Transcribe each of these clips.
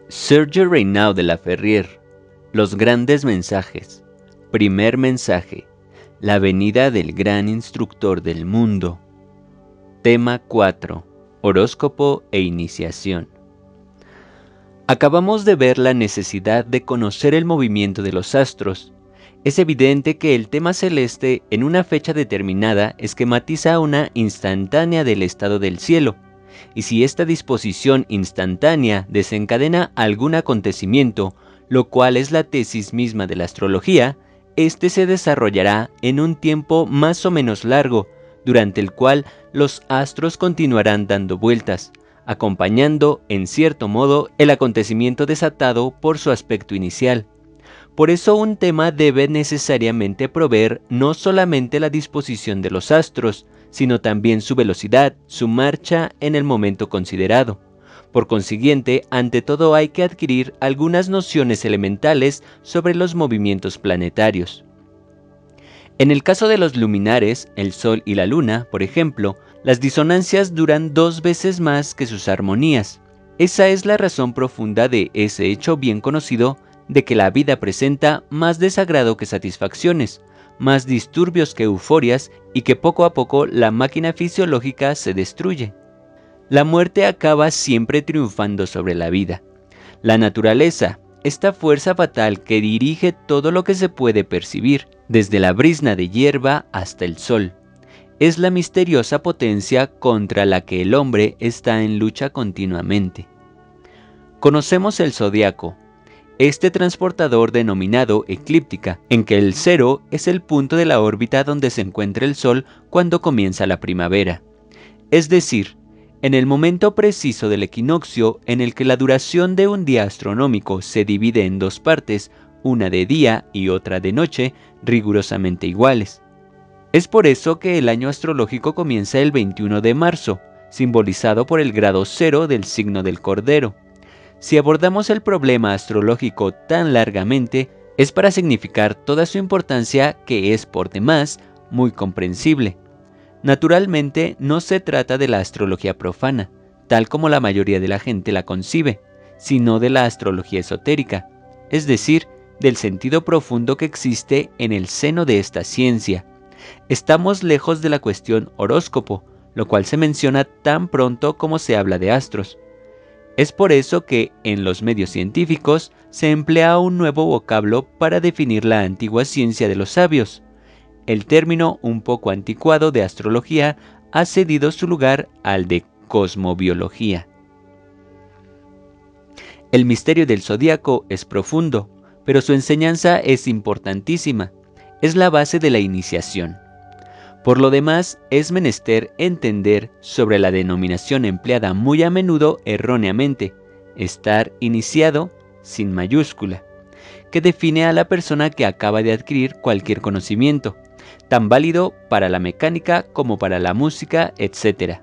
Serge Reynaud de la Ferrier, Los grandes mensajes. Primer mensaje, la venida del gran instructor del mundo. Tema 4, horóscopo e iniciación. Acabamos de ver la necesidad de conocer el movimiento de los astros. Es evidente que el tema celeste en una fecha determinada esquematiza una instantánea del estado del cielo, y si esta disposición instantánea desencadena algún acontecimiento, lo cual es la tesis misma de la astrología, este se desarrollará en un tiempo más o menos largo, durante el cual los astros continuarán dando vueltas, acompañando, en cierto modo, el acontecimiento desatado por su aspecto inicial. Por eso un tema debe necesariamente proveer no solamente la disposición de los astros, sino también su velocidad, su marcha en el momento considerado. Por consiguiente, ante todo hay que adquirir algunas nociones elementales sobre los movimientos planetarios. En el caso de los luminares, el Sol y la Luna, por ejemplo, las disonancias duran 2 veces más que sus armonías. Esa es la razón profunda de ese hecho bien conocido de que la vida presenta más desagrado que satisfacciones, más disturbios que euforias y que poco a poco la máquina fisiológica se destruye. La muerte acaba siempre triunfando sobre la vida. La naturaleza, esta fuerza fatal que dirige todo lo que se puede percibir, desde la brizna de hierba hasta el sol, es la misteriosa potencia contra la que el hombre está en lucha continuamente. Conocemos el zodiaco, este transportador denominado eclíptica, en que el 0 es el punto de la órbita donde se encuentra el Sol cuando comienza la primavera. Es decir, en el momento preciso del equinoccio en el que la duración de un día astronómico se divide en 2 partes, una de día y otra de noche, rigurosamente iguales. Es por eso que el año astrológico comienza el 21 de marzo, simbolizado por el grado 0 del signo del Cordero. Si abordamos el problema astrológico tan largamente, es para significar toda su importancia que es por demás muy comprensible. Naturalmente, no se trata de la astrología profana, tal como la mayoría de la gente la concibe, sino de la astrología esotérica, es decir, del sentido profundo que existe en el seno de esta ciencia. Estamos lejos de la cuestión horóscopo, lo cual se menciona tan pronto como se habla de astros. Es por eso que, en los medios científicos, se emplea un nuevo vocablo para definir la antigua ciencia de los sabios. El término un poco anticuado de astrología ha cedido su lugar al de cosmobiología. El misterio del zodiaco es profundo, pero su enseñanza es importantísima. Es la base de la iniciación. Por lo demás, es menester entender sobre la denominación empleada muy a menudo erróneamente, estar iniciado sin mayúscula, que define a la persona que acaba de adquirir cualquier conocimiento, tan válido para la mecánica como para la música, etc.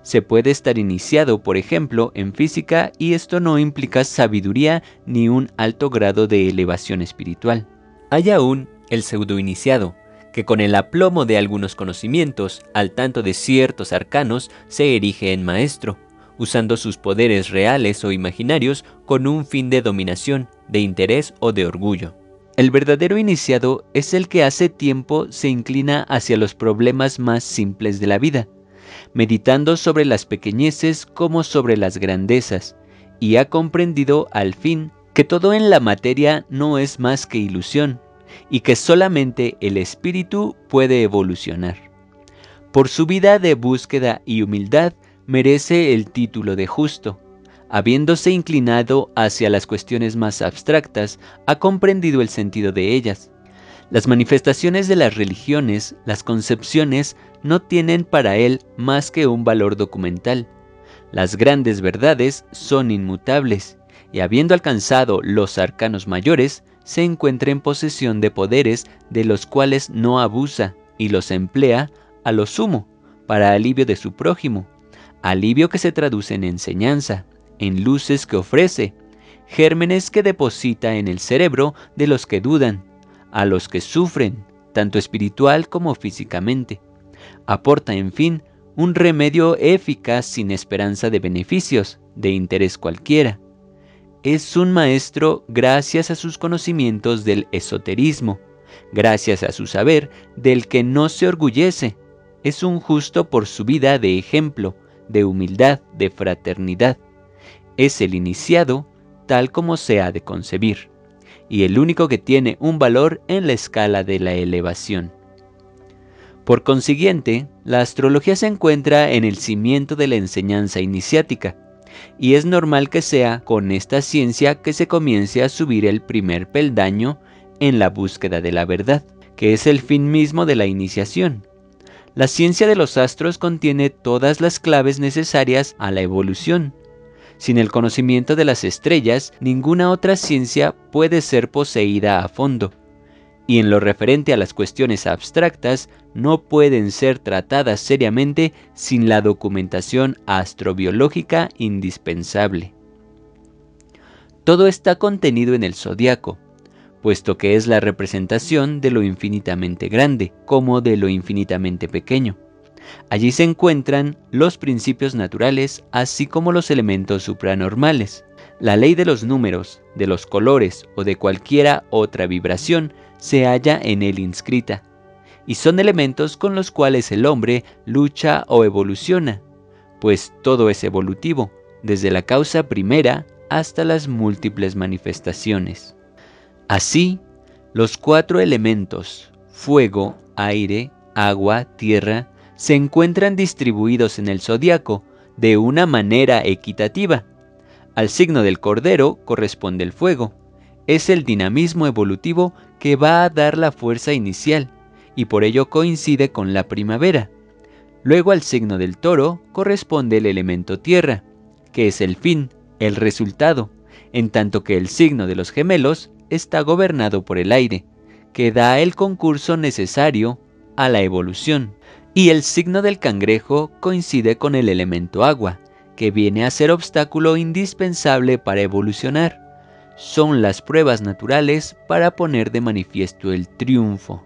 Se puede estar iniciado, por ejemplo, en física y esto no implica sabiduría ni un alto grado de elevación espiritual. Hay aún el pseudoiniciado, que con el aplomo de algunos conocimientos, al tanto de ciertos arcanos, se erige en maestro, usando sus poderes reales o imaginarios con un fin de dominación, de interés o de orgullo. El verdadero iniciado es el que hace tiempo se inclina hacia los problemas más simples de la vida, meditando sobre las pequeñeces como sobre las grandezas, y ha comprendido al fin que todo en la materia no es más que ilusión, y que solamente el espíritu puede evolucionar. Por su vida de búsqueda y humildad merece el título de justo. Habiéndose inclinado hacia las cuestiones más abstractas, ha comprendido el sentido de ellas. Las manifestaciones de las religiones, las concepciones, no tienen para él más que un valor documental. Las grandes verdades son inmutables, y habiendo alcanzado los arcanos mayores, se encuentra en posesión de poderes de los cuales no abusa y los emplea a lo sumo para alivio de su prójimo, alivio que se traduce en enseñanza, en luces que ofrece, gérmenes que deposita en el cerebro de los que dudan, a los que sufren, tanto espiritual como físicamente. Aporta, en fin, un remedio eficaz sin esperanza de beneficios, de interés cualquiera. es un maestro gracias a sus conocimientos del esoterismo, gracias a su saber del que no se orgullece. Es un justo por su vida de ejemplo, de humildad, de fraternidad. Es el iniciado tal como se ha de concebir, y el único que tiene un valor en la escala de la elevación. Por consiguiente, la astrología se encuentra en el cimiento de la enseñanza iniciática, y es normal que sea con esta ciencia que se comience a subir el primer peldaño en la búsqueda de la verdad, que es el fin mismo de la iniciación. La ciencia de los astros contiene todas las claves necesarias a la evolución. Sin el conocimiento de las estrellas, ninguna otra ciencia puede ser poseída a fondo. Y en lo referente a las cuestiones abstractas, no pueden ser tratadas seriamente sin la documentación astrobiológica indispensable. Todo está contenido en el zodiaco, puesto que es la representación de lo infinitamente grande, como de lo infinitamente pequeño. Allí se encuentran los principios naturales, así como los elementos supranormales. La ley de los números, de los colores o de cualquiera otra vibración se halla en él inscrita, y son elementos con los cuales el hombre lucha o evoluciona, pues todo es evolutivo, desde la causa primera hasta las múltiples manifestaciones. Así, los 4 elementos, fuego, aire, agua, tierra, se encuentran distribuidos en el zodiaco de una manera equitativa. Al signo del Cordero corresponde el fuego. Es el dinamismo evolutivo que va a dar la fuerza inicial, y por ello coincide con la primavera. Luego al signo del Toro corresponde el elemento tierra, que es el fin, el resultado, en tanto que el signo de los Gemelos está gobernado por el aire, que da el concurso necesario a la evolución. Y el signo del Cangrejo coincide con el elemento agua, que viene a ser obstáculo indispensable para evolucionar. Son las pruebas naturales para poner de manifiesto el triunfo.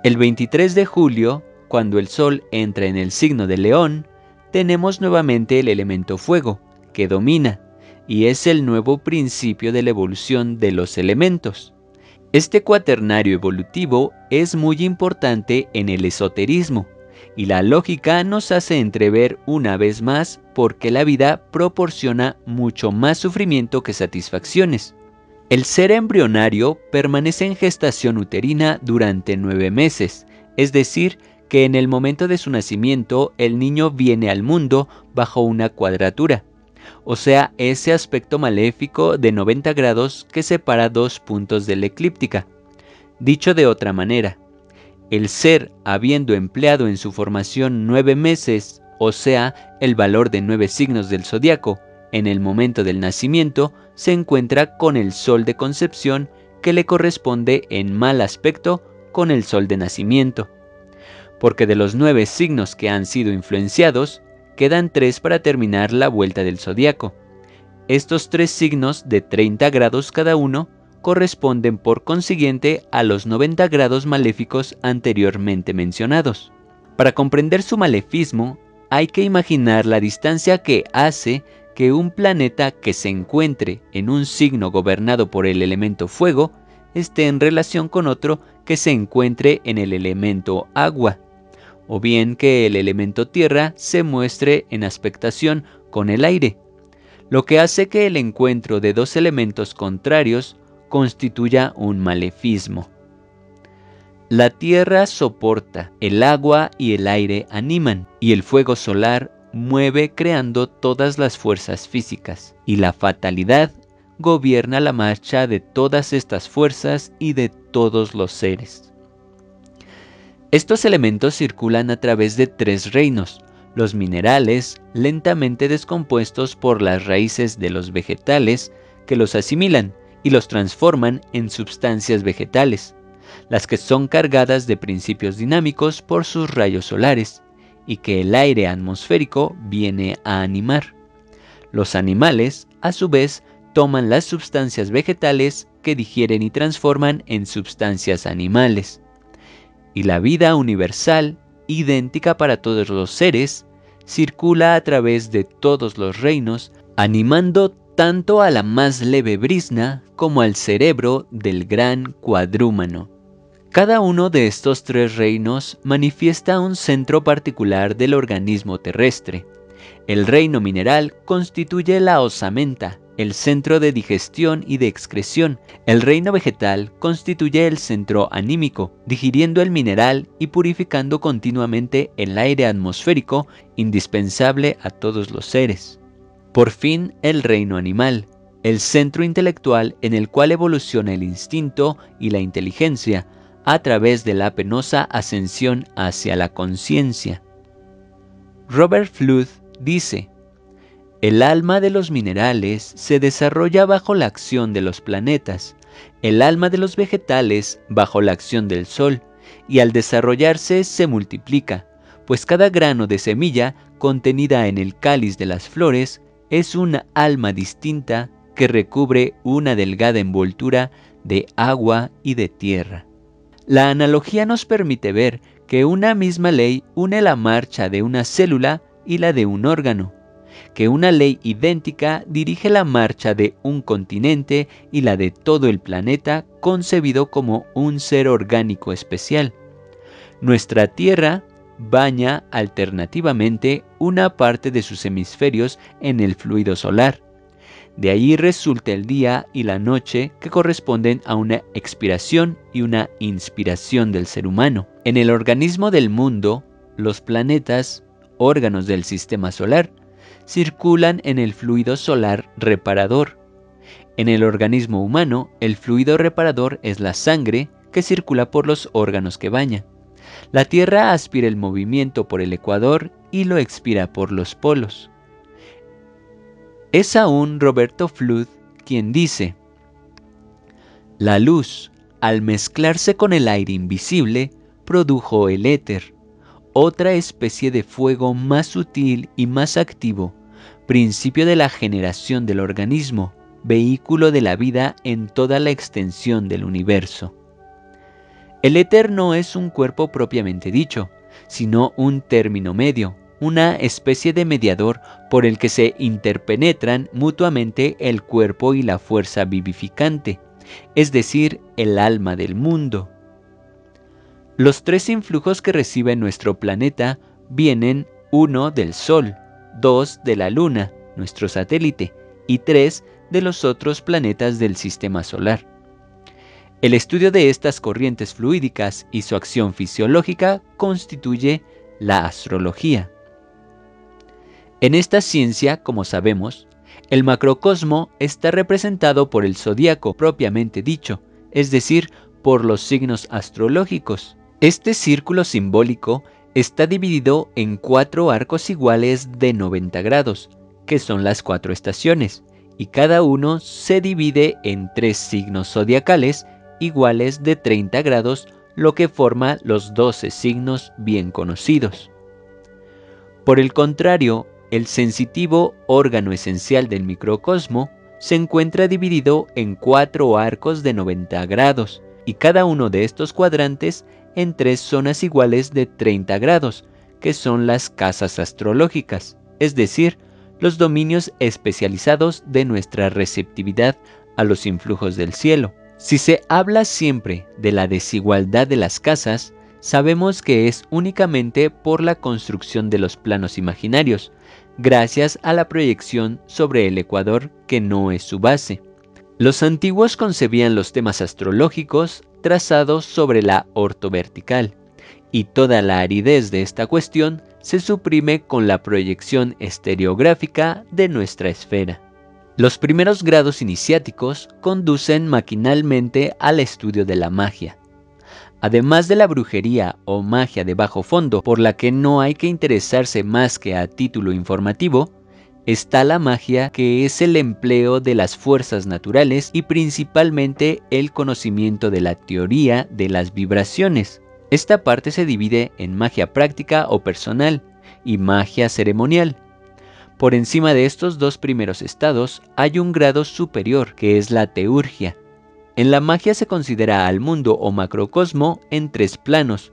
El 23 de julio, cuando el Sol entra en el signo de León, tenemos nuevamente el elemento fuego, que domina, y es el nuevo principio de la evolución de los elementos. Este cuaternario evolutivo es muy importante en el esoterismo, y la lógica nos hace entrever una vez más por qué la vida proporciona mucho más sufrimiento que satisfacciones. El ser embrionario permanece en gestación uterina durante 9 meses, es decir, que en el momento de su nacimiento el niño viene al mundo bajo una cuadratura, o sea, ese aspecto maléfico de 90 grados que separa 2 puntos de la eclíptica. Dicho de otra manera, el ser habiendo empleado en su formación 9 meses, o sea, el valor de 9 signos del zodiaco, en el momento del nacimiento, se encuentra con el sol de concepción que le corresponde en mal aspecto con el sol de nacimiento. Porque de los 9 signos que han sido influenciados, quedan 3 para terminar la vuelta del zodiaco. Estos 3 signos de 30 grados cada uno corresponden por consiguiente a los 90 grados maléficos anteriormente mencionados. Para comprender su maleficismo, hay que imaginar la distancia que hace que un planeta que se encuentre en un signo gobernado por el elemento fuego esté en relación con otro que se encuentre en el elemento agua, o bien que el elemento tierra se muestre en aspectación con el aire, lo que hace que el encuentro de 2 elementos contrarios constituya un maleficismo. La tierra soporta, el agua y el aire animan, y el fuego solar mueve creando todas las fuerzas físicas, y la fatalidad gobierna la marcha de todas estas fuerzas y de todos los seres. Estos elementos circulan a través de 3 reinos: los minerales, lentamente descompuestos por las raíces de los vegetales, que los asimilan y los transforman en sustancias vegetales, las que son cargadas de principios dinámicos por sus rayos solares, y que el aire atmosférico viene a animar. Los animales, a su vez, toman las sustancias vegetales que digieren y transforman en sustancias animales. Y la vida universal, idéntica para todos los seres, circula a través de todos los reinos, animando tanto a la más leve brizna como al cerebro del gran cuadrúmano. Cada uno de estos tres reinos manifiesta un centro particular del organismo terrestre. El reino mineral constituye la osamenta, el centro de digestión y de excreción. El reino vegetal constituye el centro anímico, digiriendo el mineral y purificando continuamente el aire atmosférico indispensable a todos los seres. Por fin, el reino animal, el centro intelectual en el cual evoluciona el instinto y la inteligencia a través de la penosa ascensión hacia la conciencia. Robert Flood dice: el alma de los minerales se desarrolla bajo la acción de los planetas, el alma de los vegetales bajo la acción del sol, y al desarrollarse se multiplica, pues cada grano de semilla contenida en el cáliz de las flores es una alma distinta que recubre una delgada envoltura de agua y de tierra. La analogía nos permite ver que una misma ley une la marcha de una célula y la de un órgano, que una ley idéntica dirige la marcha de un continente y la de todo el planeta concebido como un ser orgánico especial. Nuestra Tierra baña alternativamente una parte de sus hemisferios en el fluido solar. De ahí resulta el día y la noche que corresponden a una expiración y una inspiración del ser humano. En el organismo del mundo, los planetas, órganos del sistema solar, circulan en el fluido solar reparador. En el organismo humano, el fluido reparador es la sangre que circula por los órganos que baña. La Tierra aspira el movimiento por el ecuador y lo expira por los polos. Es aún Roberto Flood quien dice: la luz, al mezclarse con el aire invisible, produjo el éter, otra especie de fuego más sutil y más activo, principio de la generación del organismo, vehículo de la vida en toda la extensión del universo. El éter no es un cuerpo propiamente dicho, sino un término medio, una especie de mediador por el que se interpenetran mutuamente el cuerpo y la fuerza vivificante, es decir, el alma del mundo. Los tres influjos que recibe nuestro planeta vienen: 1 del Sol, 2 de la Luna, nuestro satélite, y 3 de los otros planetas del sistema solar. El estudio de estas corrientes fluídicas y su acción fisiológica constituye la astrología. En esta ciencia, como sabemos, el macrocosmo está representado por el zodíaco propiamente dicho, es decir, por los signos astrológicos. Este círculo simbólico está dividido en 4 arcos iguales de 90 grados, que son las 4 estaciones, y cada uno se divide en 3 signos zodiacales iguales de 30 grados, lo que forma los 12 signos bien conocidos. Por el contrario, el sensitivo órgano esencial del microcosmo se encuentra dividido en 4 arcos de 90 grados, y cada uno de estos cuadrantes en 3 zonas iguales de 30 grados, que son las casas astrológicas, es decir, los dominios especializados de nuestra receptividad a los influjos del cielo. Si se habla siempre de la desigualdad de las casas, sabemos que es únicamente por la construcción de los planos imaginarios, gracias a la proyección sobre el ecuador que no es su base. Los antiguos concebían los temas astrológicos trazados sobre la ortovertical, y toda la aridez de esta cuestión se suprime con la proyección estereográfica de nuestra esfera. Los primeros grados iniciáticos conducen maquinalmente al estudio de la magia. Además de la brujería o magia de bajo fondo, por la que no hay que interesarse más que a título informativo, está la magia, que es el empleo de las fuerzas naturales y principalmente el conocimiento de la teoría de las vibraciones. Esta parte se divide en magia práctica o personal y magia ceremonial. Por encima de estos 2 primeros estados hay un grado superior, que es la teurgia. En la magia se considera al mundo o macrocosmo en 3 planos: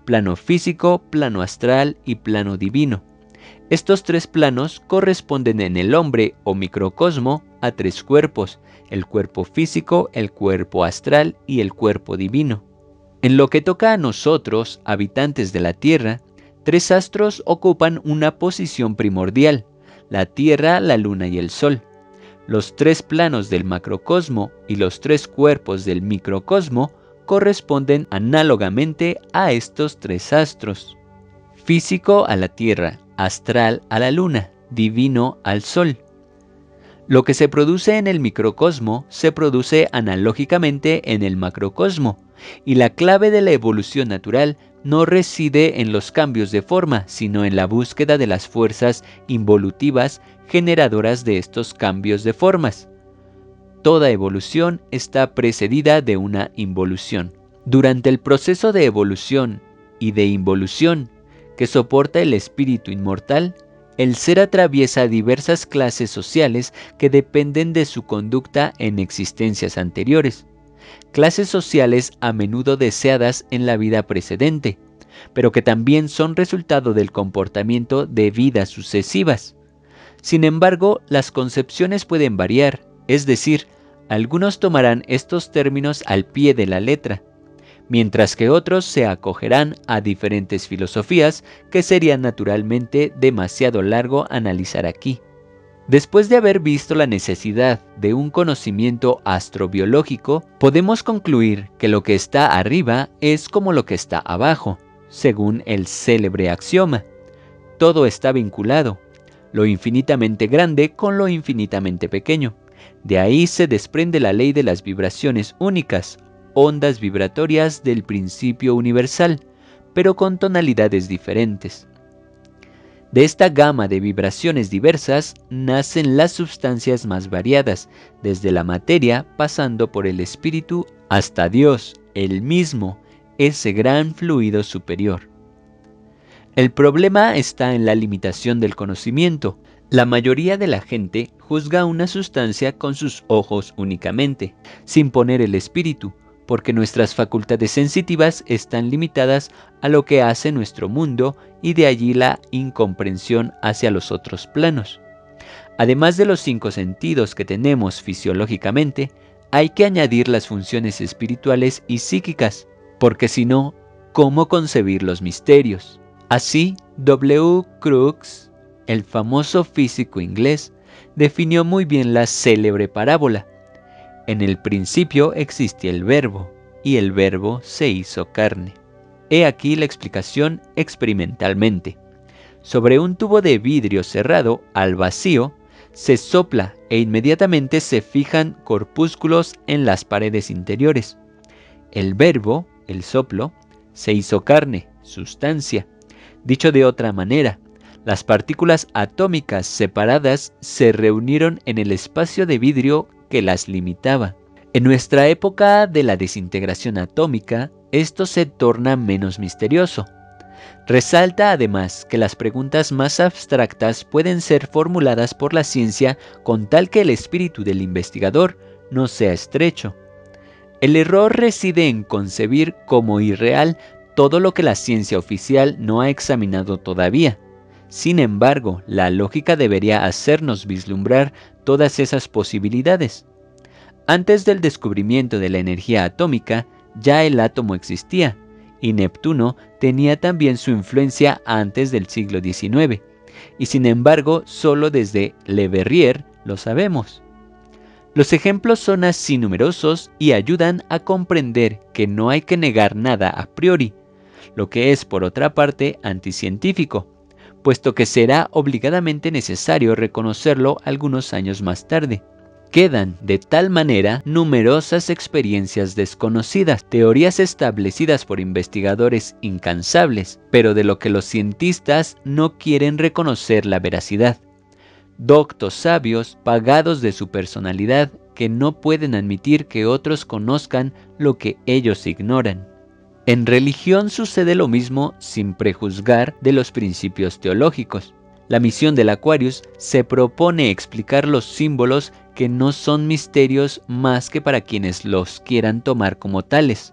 plano físico, plano astral y plano divino. Estos 3 planos corresponden en el hombre o microcosmo a 3 cuerpos: el cuerpo físico, el cuerpo astral y el cuerpo divino. En lo que toca a nosotros, habitantes de la Tierra, 3 astros ocupan una posición primordial: la Tierra, la Luna y el Sol. Los 3 planos del macrocosmo y los 3 cuerpos del microcosmo corresponden análogamente a estos 3 astros: físico a la Tierra, astral a la Luna, divino al Sol. Lo que se produce en el microcosmo se produce analógicamente en el macrocosmo, y la clave de la evolución natural no reside en los cambios de forma, sino en la búsqueda de las fuerzas involutivas generadoras de estos cambios de formas. Toda evolución está precedida de una involución. Durante el proceso de evolución y de involución que soporta el espíritu inmortal, el ser atraviesa diversas clases sociales que dependen de su conducta en existencias anteriores. Clases sociales a menudo deseadas en la vida precedente, pero que también son resultado del comportamiento de vidas sucesivas. Sin embargo, las concepciones pueden variar, es decir, algunos tomarán estos términos al pie de la letra, mientras que otros se acogerán a diferentes filosofías que sería naturalmente demasiado largo analizar aquí. Después de haber visto la necesidad de un conocimiento astrobiológico, podemos concluir que lo que está arriba es como lo que está abajo, según el célebre axioma: todo está vinculado, lo infinitamente grande con lo infinitamente pequeño. De ahí se desprende la ley de las vibraciones únicas, ondas vibratorias del principio universal, pero con tonalidades diferentes. De esta gama de vibraciones diversas nacen las sustancias más variadas, desde la materia pasando por el espíritu hasta Dios, el mismo, ese gran fluido superior. El problema está en la limitación del conocimiento. La mayoría de la gente juzga una sustancia con sus ojos únicamente, sin poner el espíritu, porque nuestras facultades sensitivas están limitadas a lo que hace nuestro mundo, y de allí la incomprensión hacia los otros planos. Además de los 5 sentidos que tenemos fisiológicamente, hay que añadir las funciones espirituales y psíquicas, porque si no, ¿cómo concebir los misterios? Así, W. Crookes, el famoso físico inglés, definió muy bien la célebre parábola: en el principio existía el verbo, y el verbo se hizo carne. He aquí la explicación experimentalmente. Sobre un tubo de vidrio cerrado al vacío, se sopla e inmediatamente se fijan corpúsculos en las paredes interiores. El verbo, el soplo, se hizo carne, sustancia. Dicho de otra manera, las partículas atómicas separadas se reunieron en el espacio de vidrio que las limitaba. En nuestra época de la desintegración atómica, esto se torna menos misterioso. Resalta además que las preguntas más abstractas pueden ser formuladas por la ciencia con tal que el espíritu del investigador no sea estrecho. El error reside en concebir como irreal todo lo que la ciencia oficial no ha examinado todavía. Sin embargo, la lógica debería hacernos vislumbrar todas esas posibilidades. Antes del descubrimiento de la energía atómica, ya el átomo existía, y Neptuno tenía también su influencia antes del siglo XIX, y sin embargo, solo desde Le Verrier lo sabemos. Los ejemplos son así numerosos y ayudan a comprender que no hay que negar nada a priori, lo que es por otra parte anticientífico, puesto que será obligadamente necesario reconocerlo algunos años más tarde. Quedan de tal manera numerosas experiencias desconocidas, teorías establecidas por investigadores incansables, pero de lo que los cientistas no quieren reconocer la veracidad. Doctos sabios pagados de su personalidad que no pueden admitir que otros conozcan lo que ellos ignoran. En religión sucede lo mismo sin prejuzgar de los principios teológicos. La misión del Aquarius se propone explicar los símbolos que no son misterios más que para quienes los quieran tomar como tales.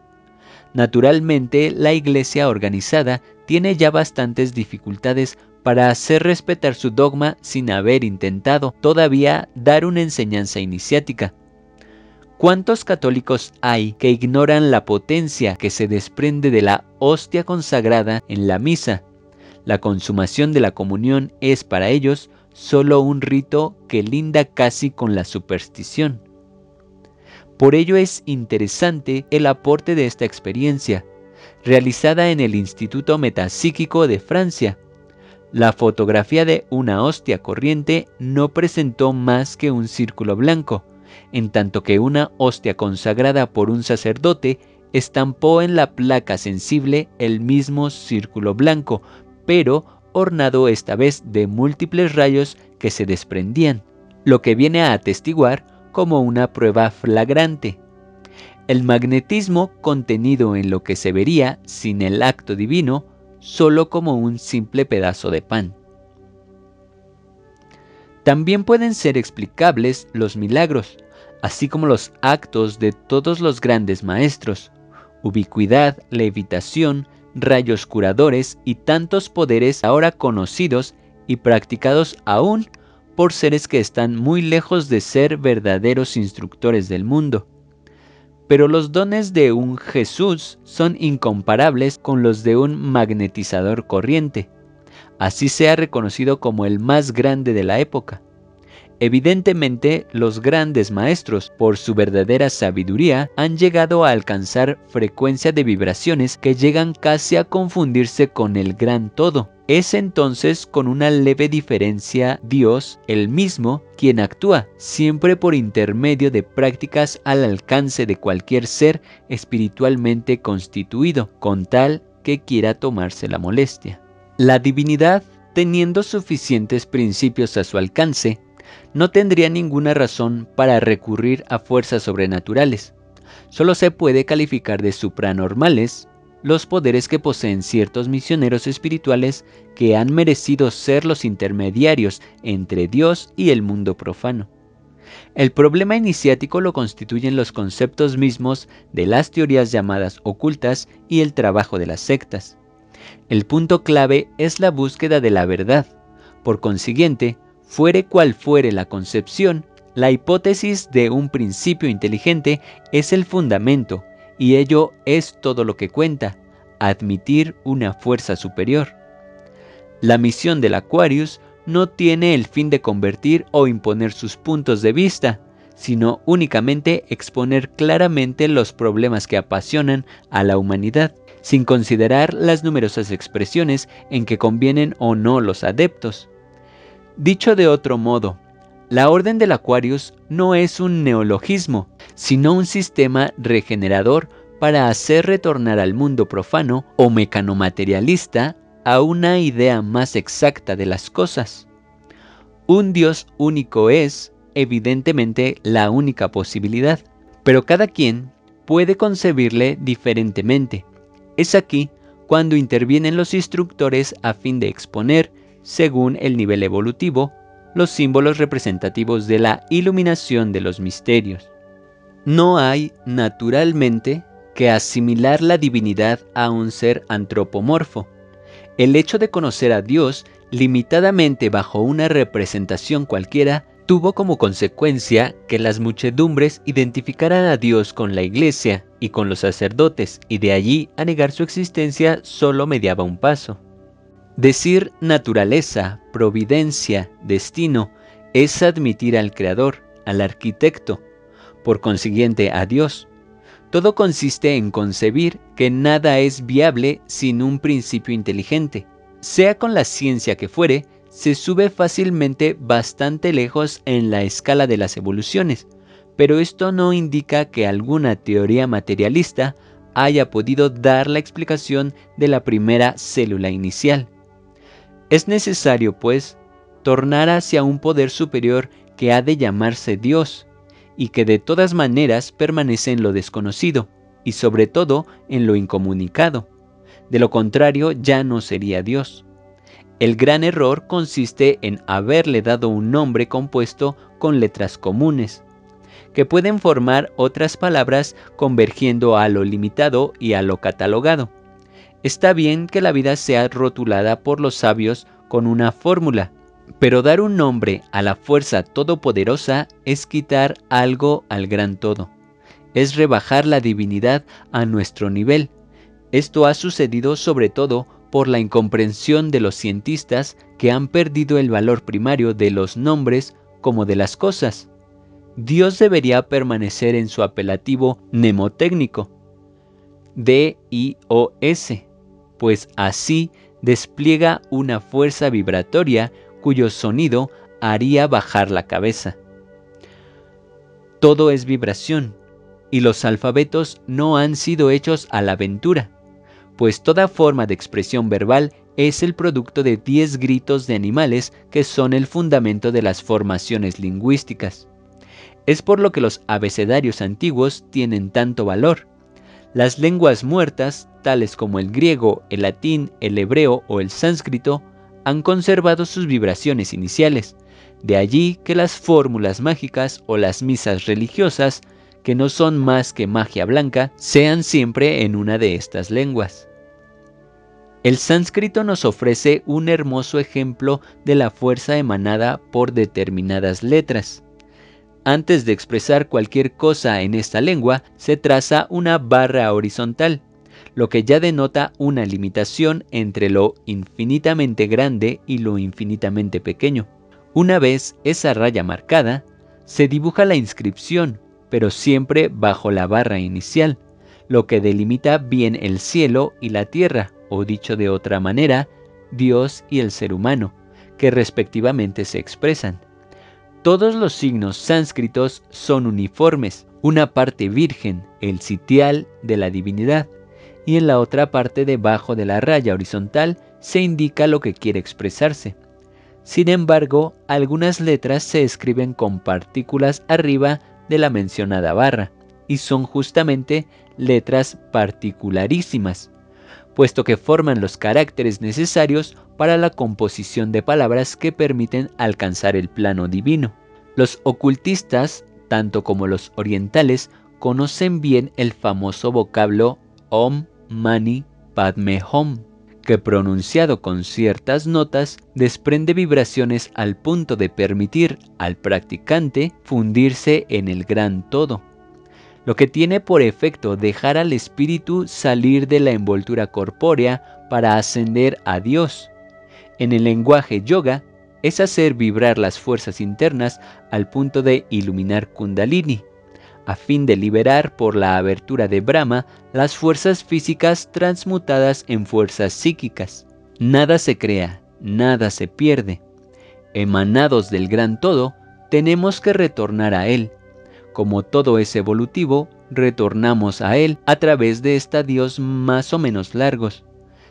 Naturalmente, la iglesia organizada tiene ya bastantes dificultades para hacer respetar su dogma sin haber intentado todavía dar una enseñanza iniciática. ¿Cuántos católicos hay que ignoran la potencia que se desprende de la hostia consagrada en la misa? La consumación de la comunión es para ellos solo un rito que linda casi con la superstición. Por ello es interesante el aporte de esta experiencia, realizada en el Instituto Metapsíquico de Francia. La fotografía de una hostia corriente no presentó más que un círculo blanco, en tanto que una hostia consagrada por un sacerdote estampó en la placa sensible el mismo círculo blanco, pero ornado esta vez de múltiples rayos que se desprendían, lo que viene a atestiguar como una prueba flagrante el magnetismo contenido en lo que se vería sin el acto divino, solo como un simple pedazo de pan. También pueden ser explicables los milagros, así como los actos de todos los grandes maestros, ubicuidad, levitación, rayos curadores y tantos poderes ahora conocidos y practicados aún por seres que están muy lejos de ser verdaderos instructores del mundo. Pero los dones de un Jesús son incomparables con los de un magnetizador corriente. Así sea reconocido como el más grande de la época. Evidentemente, los grandes maestros, por su verdadera sabiduría, han llegado a alcanzar frecuencia de vibraciones que llegan casi a confundirse con el gran todo. Es entonces con una leve diferencia Dios, el mismo, quien actúa, siempre por intermedio de prácticas al alcance de cualquier ser espiritualmente constituido, con tal que quiera tomarse la molestia. La divinidad, teniendo suficientes principios a su alcance, no tendría ninguna razón para recurrir a fuerzas sobrenaturales. Solo se puede calificar de supranormales los poderes que poseen ciertos misioneros espirituales que han merecido ser los intermediarios entre Dios y el mundo profano. El problema iniciático lo constituyen los conceptos mismos de las teorías llamadas ocultas y el trabajo de las sectas. El punto clave es la búsqueda de la verdad. Por consiguiente, fuere cual fuere la concepción, la hipótesis de un principio inteligente es el fundamento, y ello es todo lo que cuenta, admitir una fuerza superior. La misión del Aquarius no tiene el fin de convertir o imponer sus puntos de vista, sino únicamente exponer claramente los problemas que apasionan a la humanidad, sin considerar las numerosas expresiones en que convienen o no los adeptos. Dicho de otro modo, la Orden del Aquarius no es un neologismo, sino un sistema regenerador para hacer retornar al mundo profano o mecanomaterialista a una idea más exacta de las cosas. Un Dios único es, evidentemente, la única posibilidad, pero cada quien puede concebirle diferentemente. Es aquí cuando intervienen los instructores a fin de exponer, según el nivel evolutivo, los símbolos representativos de la iluminación de los misterios. No hay, naturalmente, que asimilar la divinidad a un ser antropomorfo. El hecho de conocer a Dios limitadamente bajo una representación cualquiera tuvo como consecuencia que las muchedumbres identificaran a Dios con la Iglesia y con los sacerdotes, y de allí a negar su existencia solo mediaba un paso. Decir naturaleza, providencia, destino, es admitir al Creador, al arquitecto, por consiguiente a Dios. Todo consiste en concebir que nada es viable sin un principio inteligente. Sea con la ciencia que fuere, se sube fácilmente bastante lejos en la escala de las evoluciones, pero esto no indica que alguna teoría materialista haya podido dar la explicación de la primera célula inicial. Es necesario, pues, tornar hacia un poder superior que ha de llamarse Dios, y que de todas maneras permanece en lo desconocido, y sobre todo en lo incomunicado. De lo contrario, ya no sería Dios. El gran error consiste en haberle dado un nombre compuesto con letras comunes, que pueden formar otras palabras convergiendo a lo limitado y a lo catalogado. Está bien que la vida sea rotulada por los sabios con una fórmula, pero dar un nombre a la fuerza todopoderosa es quitar algo al gran todo, es rebajar la divinidad a nuestro nivel. Esto ha sucedido sobre todo por la incomprensión de los cientistas que han perdido el valor primario de los nombres como de las cosas. Dios debería permanecer en su apelativo mnemotécnico, D-I-O-S, pues así despliega una fuerza vibratoria cuyo sonido haría bajar la cabeza. Todo es vibración, y los alfabetos no han sido hechos a la aventura, pues toda forma de expresión verbal es el producto de 10 gritos de animales que son el fundamento de las formaciones lingüísticas. Es por lo que los abecedarios antiguos tienen tanto valor. Las lenguas muertas, tales como el griego, el latín, el hebreo o el sánscrito, han conservado sus vibraciones iniciales. De allí que las fórmulas mágicas o las misas religiosas, que no son más que magia blanca, sean siempre en una de estas lenguas. El sánscrito nos ofrece un hermoso ejemplo de la fuerza emanada por determinadas letras. Antes de expresar cualquier cosa en esta lengua, se traza una barra horizontal, lo que ya denota una limitación entre lo infinitamente grande y lo infinitamente pequeño. Una vez esa raya marcada, se dibuja la inscripción, pero siempre bajo la barra inicial, lo que delimita bien el cielo y la tierra, o dicho de otra manera, Dios y el ser humano, que respectivamente se expresan. Todos los signos sánscritos son uniformes, una parte virgen, el sitial de la divinidad, y en la otra parte debajo de la raya horizontal se indica lo que quiere expresarse. Sin embargo, algunas letras se escriben con partículas arriba de la mencionada barra, y son justamente letras particularísimas, puesto que forman los caracteres necesarios para la composición de palabras que permiten alcanzar el plano divino. Los ocultistas, tanto como los orientales, conocen bien el famoso vocablo Om Mani Padme Hum, que pronunciado con ciertas notas desprende vibraciones al punto de permitir al practicante fundirse en el gran todo, lo que tiene por efecto dejar al espíritu salir de la envoltura corpórea para ascender a Dios. En el lenguaje yoga, es hacer vibrar las fuerzas internas al punto de iluminar Kundalini, a fin de liberar por la abertura de Brahma las fuerzas físicas transmutadas en fuerzas psíquicas. Nada se crea, nada se pierde. Emanados del gran todo, tenemos que retornar a él. Como todo es evolutivo, retornamos a él a través de estadios más o menos largos,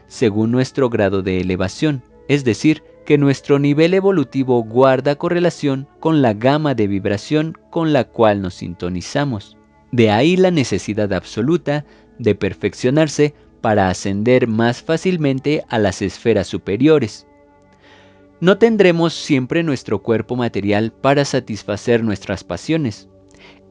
según nuestro grado de elevación, es decir, que nuestro nivel evolutivo guarda correlación con la gama de vibración con la cual nos sintonizamos. De ahí la necesidad absoluta de perfeccionarse para ascender más fácilmente a las esferas superiores. No tendremos siempre nuestro cuerpo material para satisfacer nuestras pasiones.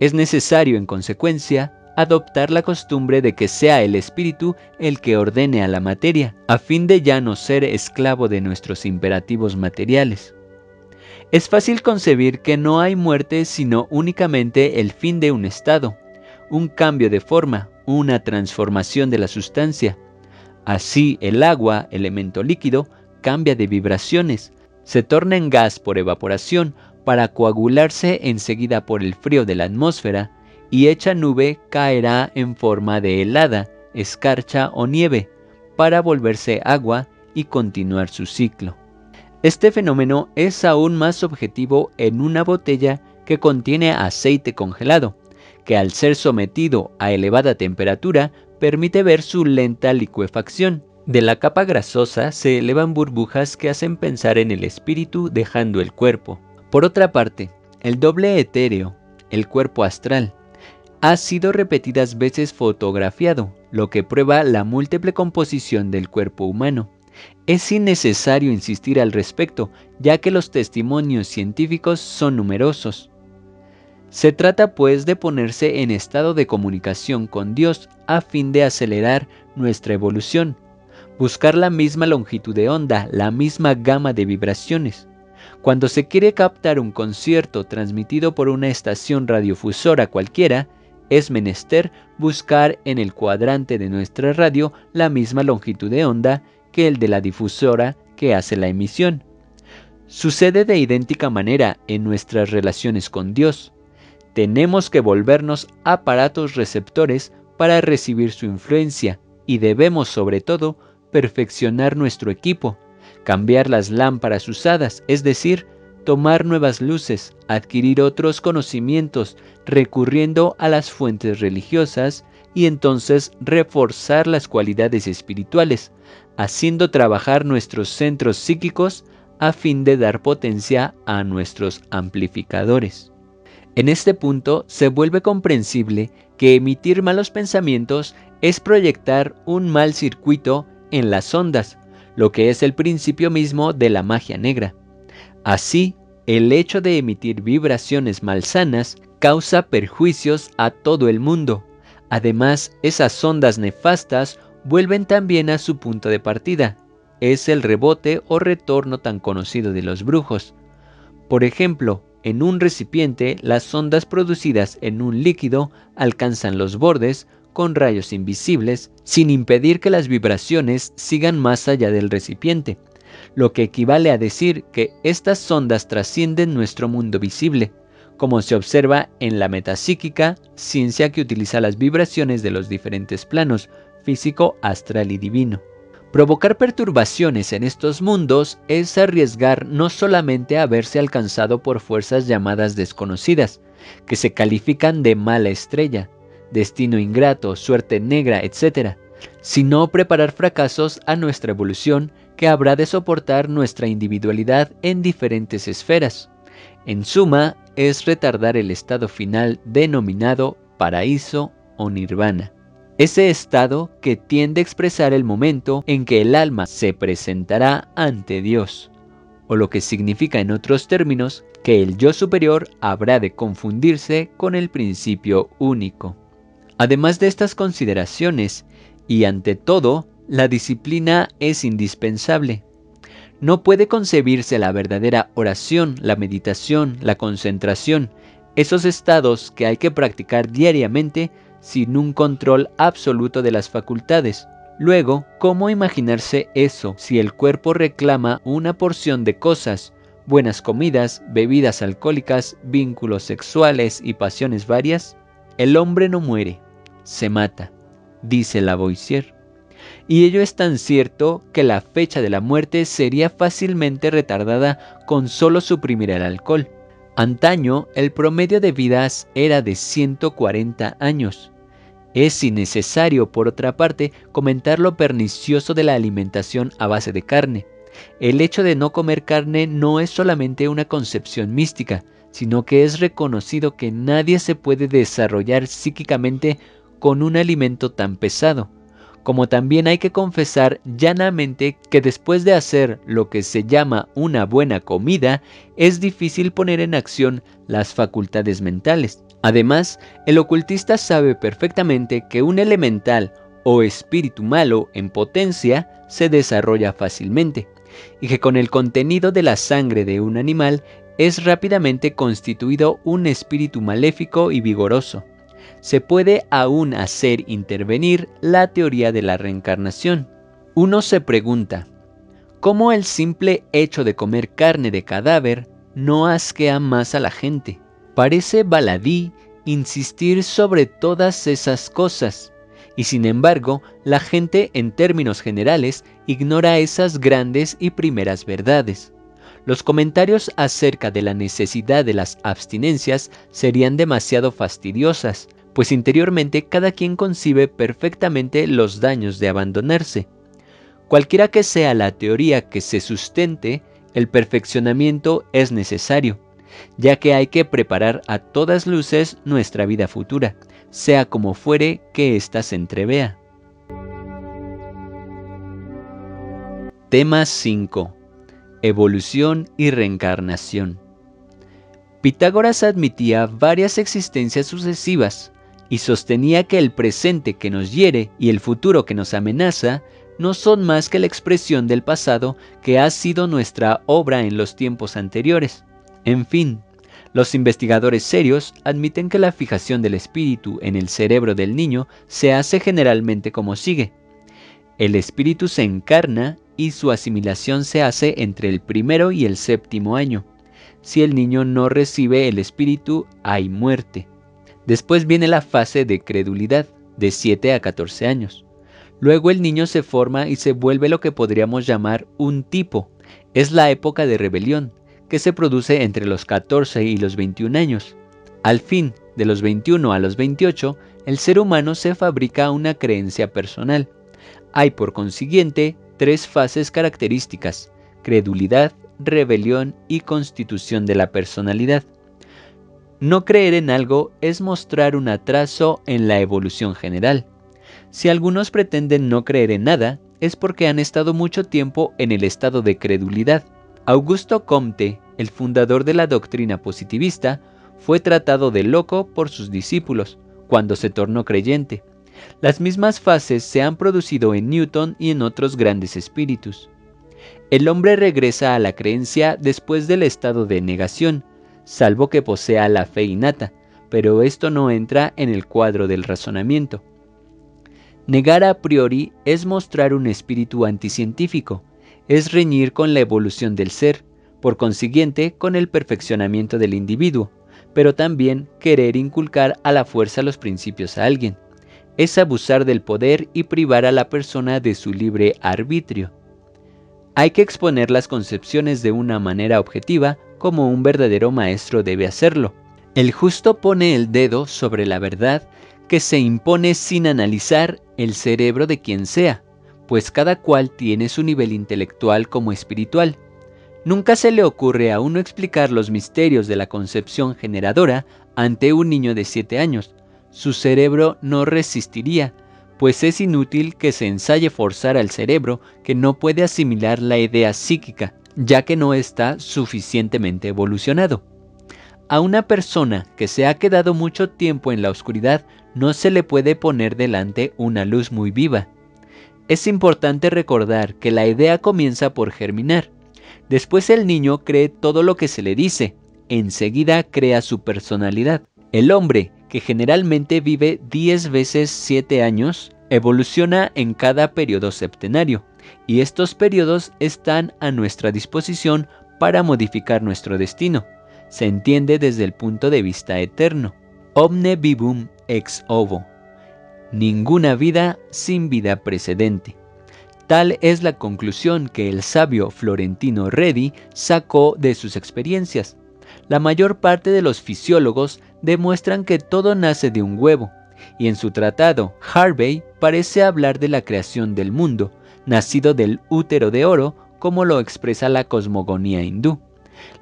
Es necesario, en consecuencia, adoptar la costumbre de que sea el espíritu el que ordene a la materia, a fin de ya no ser esclavo de nuestros imperativos materiales. Es fácil concebir que no hay muerte sino únicamente el fin de un estado, un cambio de forma, una transformación de la sustancia. Así el agua, elemento líquido, cambia de vibraciones, se torna en gas por evaporación para coagularse enseguida por el frío de la atmósfera, y hecha nube caerá en forma de helada, escarcha o nieve, para volverse agua y continuar su ciclo. Este fenómeno es aún más objetivo en una botella que contiene aceite congelado, que al ser sometido a elevada temperatura permite ver su lenta licuefacción. De la capa grasosa se elevan burbujas que hacen pensar en el espíritu dejando el cuerpo. Por otra parte, el doble etéreo, el cuerpo astral, ha sido repetidas veces fotografiado, lo que prueba la múltiple composición del cuerpo humano. Es innecesario insistir al respecto, ya que los testimonios científicos son numerosos. Se trata pues de ponerse en estado de comunicación con Dios a fin de acelerar nuestra evolución, buscar la misma longitud de onda, la misma gama de vibraciones. Cuando se quiere captar un concierto transmitido por una estación radiofusora cualquiera, es menester buscar en el cuadrante de nuestra radio la misma longitud de onda que el de la difusora que hace la emisión. Sucede de idéntica manera en nuestras relaciones con Dios. Tenemos que volvernos aparatos receptores para recibir su influencia y debemos sobre todo perfeccionar nuestro equipo, cambiar las lámparas usadas, es decir, tomar nuevas luces, adquirir otros conocimientos, recurriendo a las fuentes religiosas y entonces reforzar las cualidades espirituales, haciendo trabajar nuestros centros psíquicos a fin de dar potencia a nuestros amplificadores. En este punto se vuelve comprensible que emitir malos pensamientos es proyectar un mal circuito en las ondas, lo que es el principio mismo de la magia negra. Así, el hecho de emitir vibraciones malsanas causa perjuicios a todo el mundo. Además, esas ondas nefastas vuelven también a su punto de partida. Es el rebote o retorno tan conocido de los brujos. Por ejemplo, en un recipiente, las ondas producidas en un líquido alcanzan los bordes con rayos invisibles, sin impedir que las vibraciones sigan más allá del recipiente, lo que equivale a decir que estas ondas trascienden nuestro mundo visible, como se observa en la metapsíquica, ciencia que utiliza las vibraciones de los diferentes planos, físico, astral y divino. Provocar perturbaciones en estos mundos es arriesgar no solamente a verse alcanzado por fuerzas llamadas desconocidas, que se califican de mala estrella, destino ingrato, suerte negra, etc., sino preparar fracasos a nuestra evolución que habrá de soportar nuestra individualidad en diferentes esferas. En suma, es retardar el estado final denominado paraíso o nirvana. Ese estado que tiende a expresar el momento en que el alma se presentará ante Dios, o lo que significa en otros términos, que el yo superior habrá de confundirse con el principio único. Además de estas consideraciones, y ante todo, la disciplina es indispensable. No puede concebirse la verdadera oración, la meditación, la concentración, esos estados que hay que practicar diariamente sin un control absoluto de las facultades. Luego, ¿cómo imaginarse eso si el cuerpo reclama una porción de cosas, buenas comidas, bebidas alcohólicas, vínculos sexuales y pasiones varias? El hombre no muere, se mata, dice Lavoisier. Y ello es tan cierto que la fecha de la muerte sería fácilmente retardada con solo suprimir el alcohol. Antaño, el promedio de vidas era de 140 años. Es innecesario, por otra parte, comentar lo pernicioso de la alimentación a base de carne. El hecho de no comer carne no es solamente una concepción mística, sino que es reconocido que nadie se puede desarrollar psíquicamente con un alimento tan pesado. Como también hay que confesar llanamente que después de hacer lo que se llama una buena comida, es difícil poner en acción las facultades mentales. Además, el ocultista sabe perfectamente que un elemental o espíritu malo en potencia se desarrolla fácilmente, y que con el contenido de la sangre de un animal es rápidamente constituido un espíritu maléfico y vigoroso. Se puede aún hacer intervenir la teoría de la reencarnación. Uno se pregunta, ¿cómo el simple hecho de comer carne de cadáver no asquea más a la gente? Parece baladí insistir sobre todas esas cosas, y sin embargo, la gente en términos generales ignora esas grandes y primeras verdades. Los comentarios acerca de la necesidad de las abstinencias serían demasiado fastidiosas, pues interiormente cada quien concibe perfectamente los daños de abandonarse. Cualquiera que sea la teoría que se sustente, el perfeccionamiento es necesario, ya que hay que preparar a todas luces nuestra vida futura, sea como fuere que ésta se entrevea. Tema 5. Evolución y reencarnación. Pitágoras admitía varias existencias sucesivas y sostenía que el presente que nos hiere y el futuro que nos amenaza no son más que la expresión del pasado que ha sido nuestra obra en los tiempos anteriores. En fin, los investigadores serios admiten que la fijación del espíritu en el cerebro del niño se hace generalmente como sigue. El espíritu se encarna y su asimilación se hace entre el 1º y el 7º año. Si el niño no recibe el espíritu, hay muerte. Después viene la fase de credulidad, de 7 a 14 años. Luego el niño se forma y se vuelve lo que podríamos llamar un tipo. Es la época de rebelión, que se produce entre los 14 y los 21 años. Al fin, de los 21 a los 28, el ser humano se fabrica una creencia personal. Hay, por consiguiente, 3 fases características: credulidad, rebelión y constitución de la personalidad. No creer en algo es mostrar un atraso en la evolución general. Si algunos pretenden no creer en nada, es porque han estado mucho tiempo en el estado de credulidad. Augusto Comte, el fundador de la doctrina positivista, fue tratado de loco por sus discípulos cuando se tornó creyente. Las mismas fases se han producido en Newton y en otros grandes espíritus. El hombre regresa a la creencia después del estado de negación, salvo que posea la fe innata, pero esto no entra en el cuadro del razonamiento. Negar a priori es mostrar un espíritu anticientífico, es reñir con la evolución del ser, por consiguiente con el perfeccionamiento del individuo, pero también querer inculcar a la fuerza los principios a alguien. Es abusar del poder y privar a la persona de su libre arbitrio. Hay que exponer las concepciones de una manera objetiva, como un verdadero maestro debe hacerlo. El justo pone el dedo sobre la verdad que se impone sin analizar el cerebro de quien sea, pues cada cual tiene su nivel intelectual como espiritual. Nunca se le ocurre a uno explicar los misterios de la concepción generadora ante un niño de 7 años. Su cerebro no resistiría, pues es inútil que se ensaye forzar al cerebro que no puede asimilar la idea psíquica, ya que no está suficientemente evolucionado. A una persona que se ha quedado mucho tiempo en la oscuridad no se le puede poner delante una luz muy viva. Es importante recordar que la idea comienza por germinar. Después el niño cree todo lo que se le dice, enseguida crea su personalidad. El hombre, que generalmente vive 10 veces 7 años, evoluciona en cada periodo septenario, y estos periodos están a nuestra disposición para modificar nuestro destino. Se entiende desde el punto de vista eterno. Omne vivum ex ovo. Ninguna vida sin vida precedente. Tal es la conclusión que el sabio Florentino Redi sacó de sus experiencias. La mayor parte de los fisiólogos demuestran que todo nace de un huevo, y en su tratado Harvey parece hablar de la creación del mundo, nacido del útero de oro, como lo expresa la cosmogonía hindú.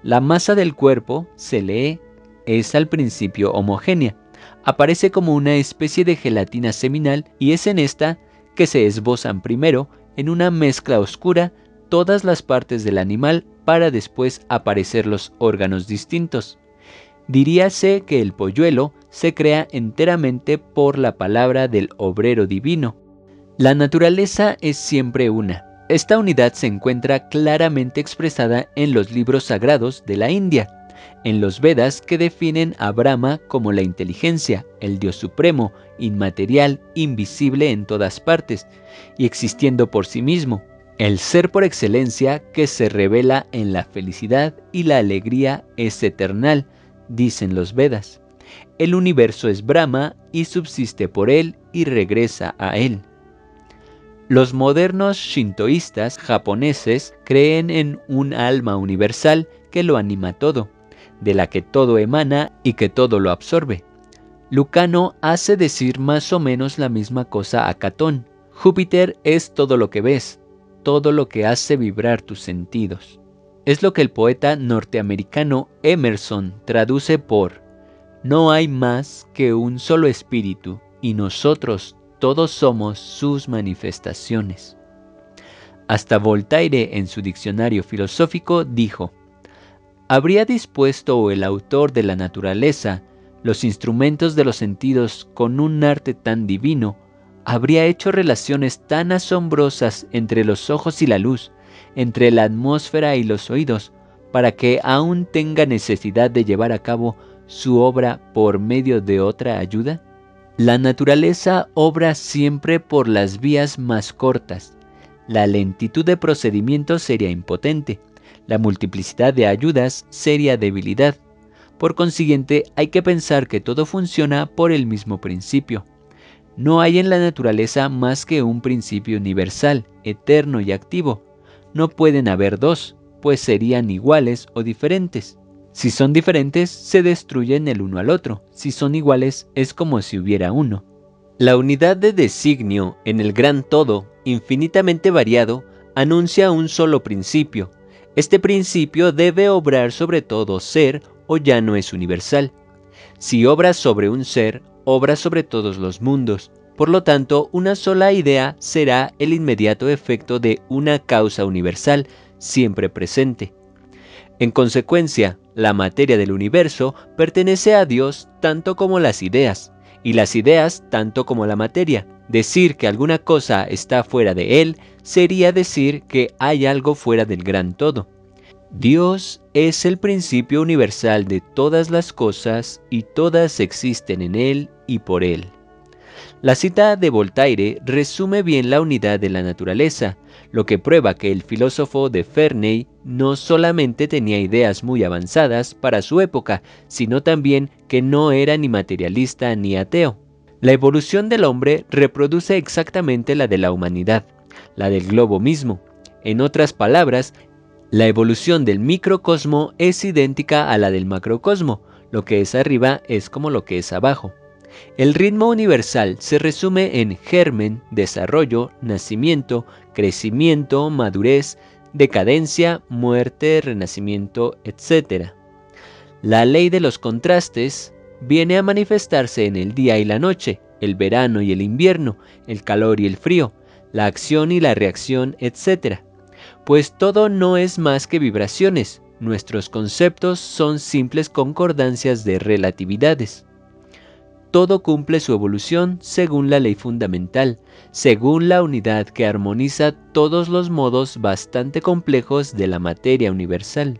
La masa del cuerpo, se lee, es al principio homogénea, aparece como una especie de gelatina seminal y es en esta que se esbozan primero, en una mezcla oscura, todas las partes del animal para después aparecer los órganos distintos. Diríase que el polluelo se crea enteramente por la palabra del obrero divino. La naturaleza es siempre una. Esta unidad se encuentra claramente expresada en los libros sagrados de la India, en los Vedas, que definen a Brahma como la inteligencia, el Dios supremo, inmaterial, invisible en todas partes, y existiendo por sí mismo, el ser por excelencia que se revela en la felicidad y la alegría es eternal, dicen los Vedas. El universo es Brahma y subsiste por él y regresa a él. Los modernos shintoístas japoneses creen en un alma universal que lo anima todo, de la que todo emana y que todo lo absorbe. Lucano hace decir más o menos la misma cosa a Catón. Júpiter es todo lo que ves, todo lo que hace vibrar tus sentidos. Es lo que el poeta norteamericano Emerson traduce por: no hay más que un solo espíritu y nosotros todos somos sus manifestaciones. Hasta Voltaire en su diccionario filosófico dijo: ¿habría dispuesto el autor de la naturaleza los instrumentos de los sentidos con un arte tan divino, habría hecho relaciones tan asombrosas entre los ojos y la luz, entre la atmósfera y los oídos, para que aún tenga necesidad de llevar a cabo su obra por medio de otra ayuda? La naturaleza obra siempre por las vías más cortas. La lentitud de procedimiento sería impotente. La multiplicidad de ayudas sería debilidad. Por consiguiente, hay que pensar que todo funciona por el mismo principio. No hay en la naturaleza más que un principio universal, eterno y activo. No pueden haber dos, pues serían iguales o diferentes. Si son diferentes, se destruyen el uno al otro. Si son iguales, es como si hubiera uno. La unidad de designio en el gran todo, infinitamente variado, anuncia un solo principio. Este principio debe obrar sobre todo ser o ya no es universal. Si obra sobre un ser, obra sobre todos los mundos. Por lo tanto, una sola idea será el inmediato efecto de una causa universal, siempre presente. En consecuencia, la materia del universo pertenece a Dios tanto como las ideas, y las ideas tanto como la materia. Decir que alguna cosa está fuera de él sería decir que hay algo fuera del gran todo. Dios es el principio universal de todas las cosas y todas existen en él y por él. La cita de Voltaire resume bien la unidad de la naturaleza, lo que prueba que el filósofo de Ferney no solamente tenía ideas muy avanzadas para su época, sino también que no era ni materialista ni ateo. La evolución del hombre reproduce exactamente la de la humanidad, la del globo mismo. En otras palabras, la evolución del microcosmo es idéntica a la del macrocosmo, lo que es arriba es como lo que es abajo. El ritmo universal se resume en germen, desarrollo, nacimiento, crecimiento, madurez, decadencia, muerte, renacimiento, etc. La ley de los contrastes viene a manifestarse en el día y la noche, el verano y el invierno, el calor y el frío, la acción y la reacción, etc. Pues todo no es más que vibraciones, nuestros conceptos son simples concordancias de relatividades. Todo cumple su evolución según la ley fundamental, según la unidad que armoniza todos los modos bastante complejos de la materia universal.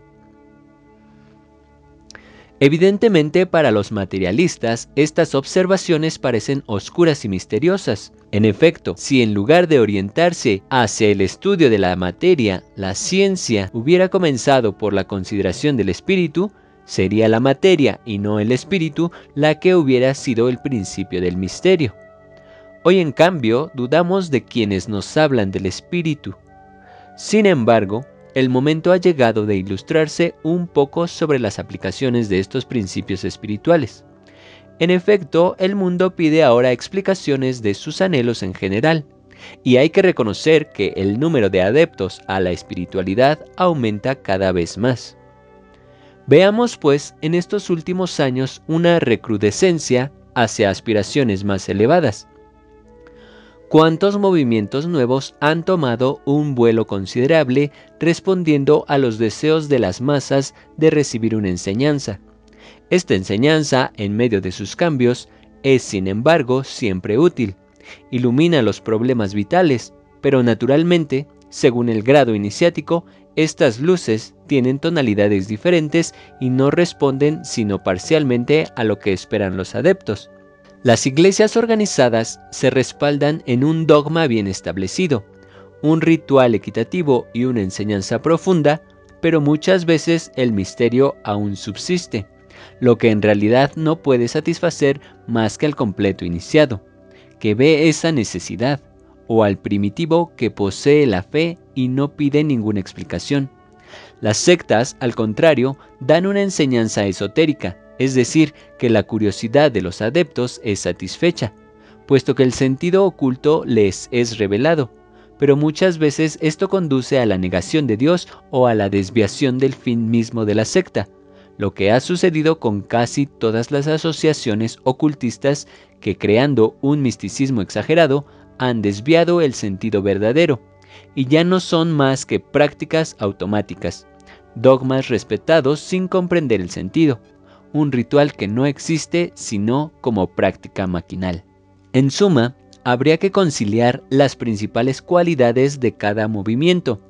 Evidentemente, para los materialistas, estas observaciones parecen oscuras y misteriosas. En efecto, si en lugar de orientarse hacia el estudio de la materia, la ciencia hubiera comenzado por la consideración del espíritu, sería la materia y no el espíritu la que hubiera sido el principio del misterio. Hoy, en cambio, dudamos de quienes nos hablan del espíritu. Sin embargo, el momento ha llegado de ilustrarse un poco sobre las aplicaciones de estos principios espirituales. En efecto, el mundo pide ahora explicaciones de sus anhelos en general, y hay que reconocer que el número de adeptos a la espiritualidad aumenta cada vez más. Veamos, pues, en estos últimos años una recrudescencia hacia aspiraciones más elevadas. ¿Cuántos movimientos nuevos han tomado un vuelo considerable respondiendo a los deseos de las masas de recibir una enseñanza? Esta enseñanza, en medio de sus cambios, es sin embargo siempre útil. Ilumina los problemas vitales, pero naturalmente, según el grado iniciático, estas luces tienen tonalidades diferentes y no responden sino parcialmente a lo que esperan los adeptos. Las iglesias organizadas se respaldan en un dogma bien establecido, un ritual equitativo y una enseñanza profunda, pero muchas veces el misterio aún subsiste, lo que en realidad no puede satisfacer más que al completo iniciado, que ve esa necesidad, o al primitivo que posee la fe y no pide ninguna explicación. Las sectas, al contrario, dan una enseñanza esotérica, es decir, que la curiosidad de los adeptos es satisfecha, puesto que el sentido oculto les es revelado, pero muchas veces esto conduce a la negación de Dios o a la desviación del fin mismo de la secta, lo que ha sucedido con casi todas las asociaciones ocultistas que, creando un misticismo exagerado, han desviado el sentido verdadero, y ya no son más que prácticas automáticas, dogmas respetados sin comprender el sentido, un ritual que no existe sino como práctica maquinal. En suma, habría que conciliar las principales cualidades de cada movimiento,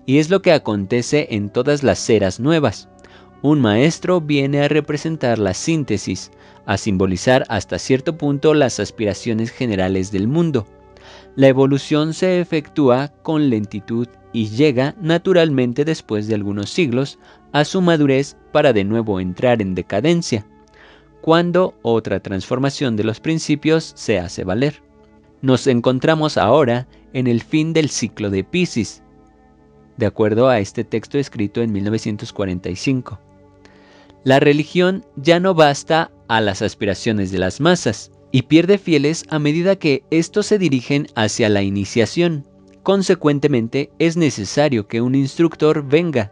y es lo que acontece en todas las eras nuevas. Un maestro viene a representar la síntesis, a simbolizar hasta cierto punto las aspiraciones generales del mundo. La evolución se efectúa con lentitud y llega naturalmente después de algunos siglos a su madurez para de nuevo entrar en decadencia, cuando otra transformación de los principios se hace valer. Nos encontramos ahora en el fin del ciclo de Piscis, de acuerdo a este texto escrito en 1945. La religión ya no basta a las aspiraciones de las masas y pierde fieles a medida que estos se dirigen hacia la iniciación. Consecuentemente, es necesario que un instructor venga.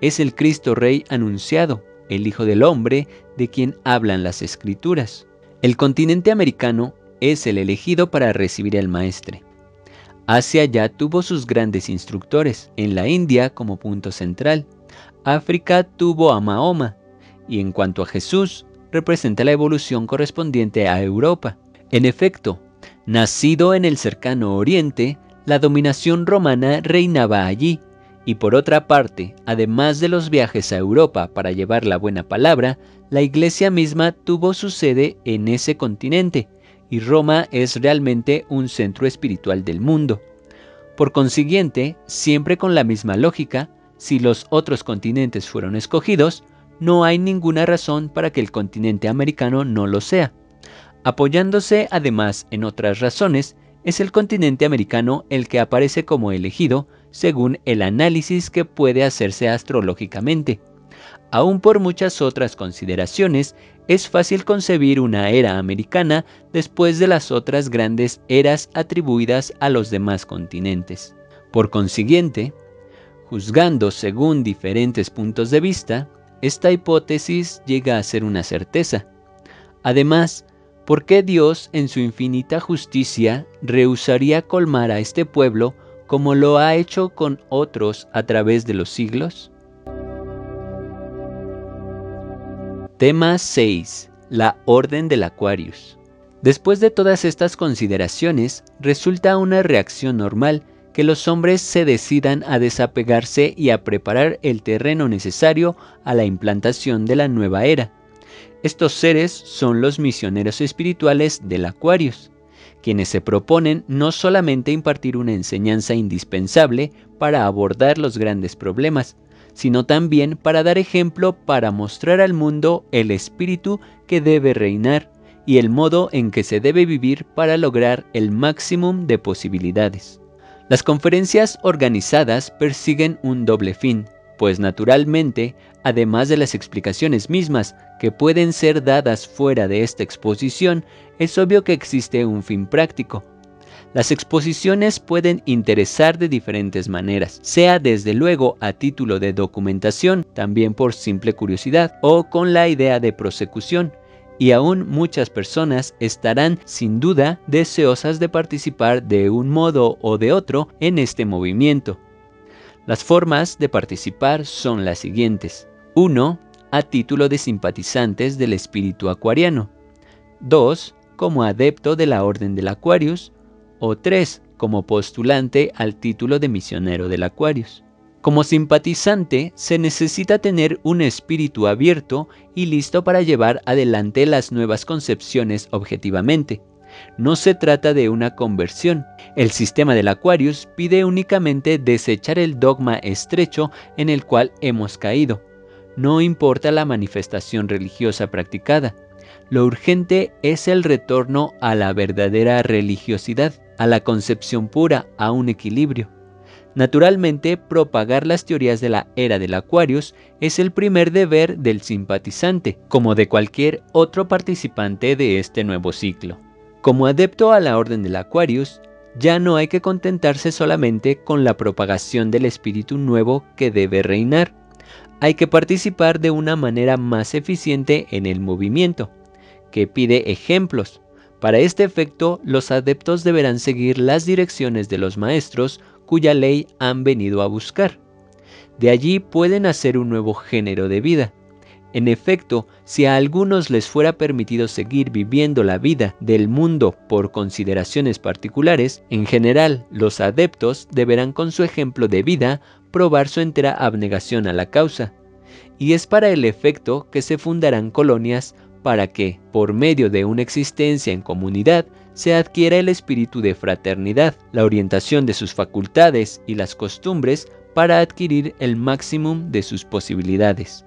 Es el Cristo Rey anunciado, el Hijo del Hombre de quien hablan las Escrituras. El continente americano es el elegido para recibir al Maestre. Asia ya tuvo sus grandes instructores, en la India como punto central. África tuvo a Mahoma, y en cuanto a Jesús, representa la evolución correspondiente a Europa. En efecto, nacido en el cercano Oriente, la dominación romana reinaba allí, y por otra parte, además de los viajes a Europa para llevar la buena palabra, la Iglesia misma tuvo su sede en ese continente, y Roma es realmente un centro espiritual del mundo. Por consiguiente, siempre con la misma lógica, si los otros continentes fueron escogidos, no hay ninguna razón para que el continente americano no lo sea. Apoyándose además en otras razones, es el continente americano el que aparece como elegido según el análisis que puede hacerse astrológicamente. Aún por muchas otras consideraciones, es fácil concebir una era americana después de las otras grandes eras atribuidas a los demás continentes. Por consiguiente, juzgando según diferentes puntos de vista, esta hipótesis llega a ser una certeza. Además, ¿por qué Dios en su infinita justicia rehusaría colmar a este pueblo como lo ha hecho con otros a través de los siglos? Tema 6. La Orden del Aquarius. Después de todas estas consideraciones, resulta una reacción normal que los hombres se decidan a desapegarse y a preparar el terreno necesario a la implantación de la nueva era. Estos seres son los misioneros espirituales del Aquarius, quienes se proponen no solamente impartir una enseñanza indispensable para abordar los grandes problemas, sino también para dar ejemplo para mostrar al mundo el espíritu que debe reinar y el modo en que se debe vivir para lograr el máximo de posibilidades. Las conferencias organizadas persiguen un doble fin, pues naturalmente, además de las explicaciones mismas que pueden ser dadas fuera de esta exposición, es obvio que existe un fin práctico. Las exposiciones pueden interesar de diferentes maneras, sea desde luego a título de documentación, también por simple curiosidad, o con la idea de prosecución, y aún muchas personas estarán sin duda deseosas de participar de un modo o de otro en este movimiento. Las formas de participar son las siguientes. 1. A título de simpatizantes del espíritu acuariano. 2. Como adepto de la Orden del Aquarius. O 3. Como postulante al título de misionero del Aquarius. Como simpatizante, se necesita tener un espíritu abierto y listo para llevar adelante las nuevas concepciones objetivamente. No se trata de una conversión. El sistema del Aquarius pide únicamente desechar el dogma estrecho en el cual hemos caído. No importa la manifestación religiosa practicada. Lo urgente es el retorno a la verdadera religiosidad, a la concepción pura, a un equilibrio. Naturalmente, propagar las teorías de la era del Aquarius es el primer deber del simpatizante, como de cualquier otro participante de este nuevo ciclo. Como adepto a la Orden del Aquarius, ya no hay que contentarse solamente con la propagación del espíritu nuevo que debe reinar. Hay que participar de una manera más eficiente en el movimiento, que pide ejemplos. Para este efecto, los adeptos deberán seguir las direcciones de los maestros cuya ley han venido a buscar. De allí pueden hacer un nuevo género de vida. En efecto, si a algunos les fuera permitido seguir viviendo la vida del mundo por consideraciones particulares, en general los adeptos deberán con su ejemplo de vida probar su entera abnegación a la causa. Y es para el efecto que se fundarán colonias para que, por medio de una existencia en comunidad, se adquiera el espíritu de fraternidad, la orientación de sus facultades y las costumbres para adquirir el máximo de sus posibilidades.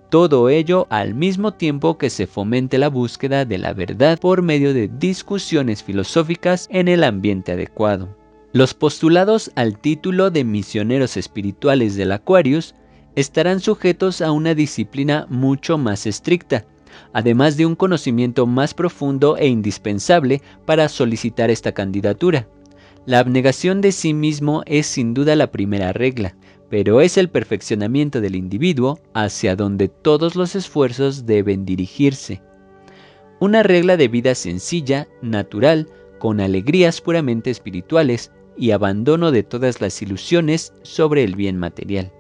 Todo ello al mismo tiempo que se fomente la búsqueda de la verdad por medio de discusiones filosóficas en el ambiente adecuado. Los postulados al título de misioneros espirituales del Aquarius estarán sujetos a una disciplina mucho más estricta, además de un conocimiento más profundo e indispensable para solicitar esta candidatura. La abnegación de sí mismo es sin duda la primera regla, pero es el perfeccionamiento del individuo hacia donde todos los esfuerzos deben dirigirse. Una regla de vida sencilla, natural, con alegrías puramente espirituales y abandono de todas las ilusiones sobre el bien material.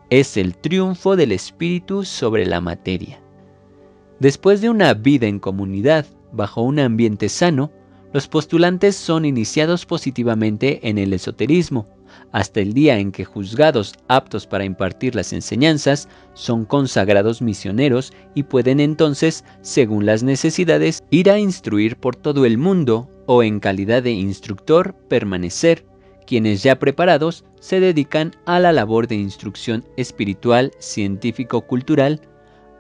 Es el triunfo del espíritu sobre la materia. Después de una vida en comunidad, bajo un ambiente sano, los postulantes son iniciados positivamente en el esoterismo, hasta el día en que, juzgados aptos para impartir las enseñanzas, son consagrados misioneros y pueden entonces, según las necesidades, ir a instruir por todo el mundo o, en calidad de instructor, permanecer. Quienes ya preparados se dedican a la labor de instrucción espiritual, científico-cultural,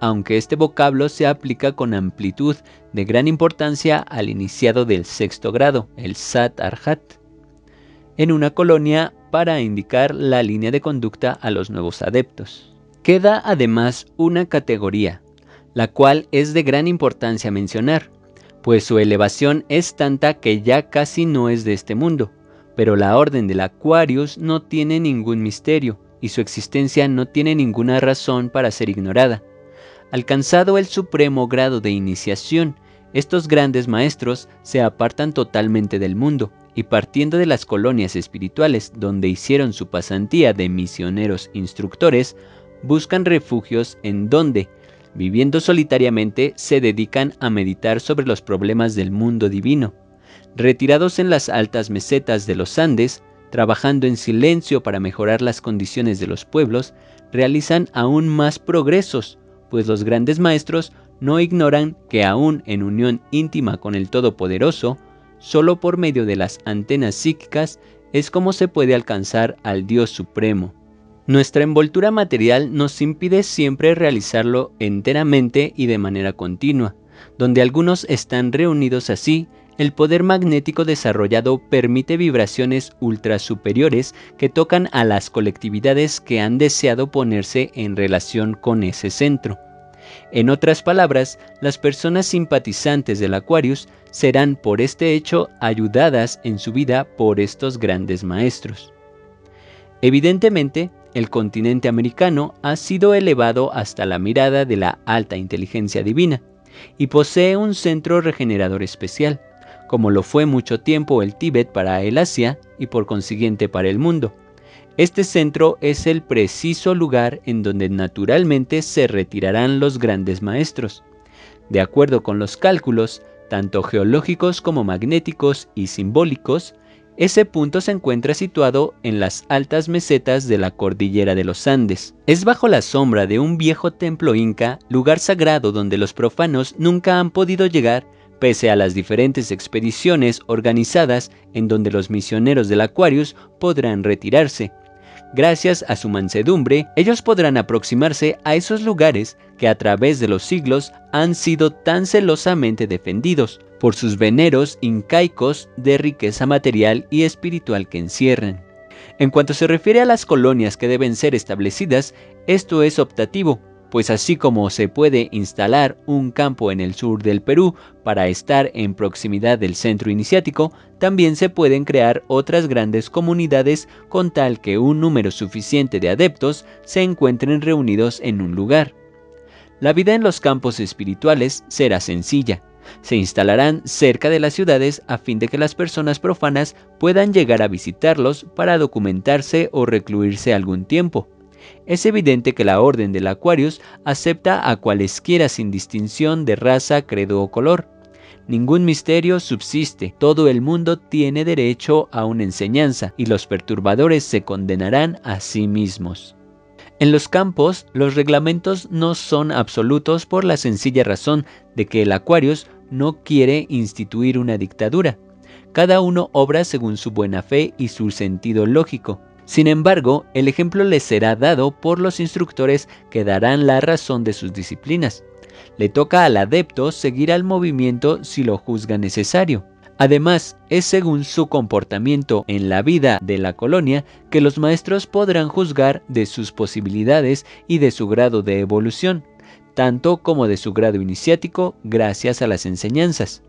aunque este vocablo se aplica con amplitud de gran importancia al iniciado del sexto grado, el Sat Arhat, en una colonia para indicar la línea de conducta a los nuevos adeptos. Queda además una categoría, la cual es de gran importancia mencionar, pues su elevación es tanta que ya casi no es de este mundo, pero la orden del Aquarius no tiene ningún misterio y su existencia no tiene ninguna razón para ser ignorada. Alcanzado el supremo grado de iniciación, estos grandes maestros se apartan totalmente del mundo y, partiendo de las colonias espirituales donde hicieron su pasantía de misioneros instructores, buscan refugios en donde, viviendo solitariamente, se dedican a meditar sobre los problemas del mundo divino. Retirados en las altas mesetas de los Andes, trabajando en silencio para mejorar las condiciones de los pueblos, realizan aún más progresos, pues los grandes maestros no ignoran que aún en unión íntima con el Todopoderoso, solo por medio de las antenas psíquicas es como se puede alcanzar al Dios Supremo. Nuestra envoltura material nos impide siempre realizarlo enteramente y de manera continua. Donde algunos están reunidos así, el poder magnético desarrollado permite vibraciones ultra superiores que tocan a las colectividades que han deseado ponerse en relación con ese centro. En otras palabras, las personas simpatizantes del Aquarius serán por este hecho ayudadas en su vida por estos grandes maestros. Evidentemente, el continente americano ha sido elevado hasta la mirada de la alta inteligencia divina y posee un centro regenerador especial, como lo fue mucho tiempo el Tíbet para el Asia y por consiguiente para el mundo. Este centro es el preciso lugar en donde naturalmente se retirarán los grandes maestros. De acuerdo con los cálculos, tanto geológicos como magnéticos y simbólicos, ese punto se encuentra situado en las altas mesetas de la cordillera de los Andes. Es bajo la sombra de un viejo templo inca, lugar sagrado donde los profanos nunca han podido llegar, pese a las diferentes expediciones organizadas en donde los misioneros del Aquarius podrán retirarse. Gracias a su mansedumbre, ellos podrán aproximarse a esos lugares que a través de los siglos han sido tan celosamente defendidos por sus veneros incaicos de riqueza material y espiritual que encierran. En cuanto se refiere a las colonias que deben ser establecidas, esto es optativo, pues así como se puede instalar un campo en el sur del Perú para estar en proximidad del centro iniciático, también se pueden crear otras grandes comunidades con tal que un número suficiente de adeptos se encuentren reunidos en un lugar. La vida en los campos espirituales será sencilla. Se instalarán cerca de las ciudades a fin de que las personas profanas puedan llegar a visitarlos para documentarse o recluirse algún tiempo. Es evidente que la orden del Aquarius acepta a cualesquiera sin distinción de raza, credo o color. Ningún misterio subsiste, todo el mundo tiene derecho a una enseñanza y los perturbadores se condenarán a sí mismos. En los campos, los reglamentos no son absolutos por la sencilla razón de que el Aquarius no quiere instituir una dictadura. Cada uno obra según su buena fe y su sentido lógico. Sin embargo, el ejemplo les será dado por los instructores que darán la razón de sus disciplinas. Le toca al adepto seguir al movimiento si lo juzga necesario. Además, es según su comportamiento en la vida de la colonia que los maestros podrán juzgar de sus posibilidades y de su grado de evolución, tanto como de su grado iniciático gracias a las enseñanzas.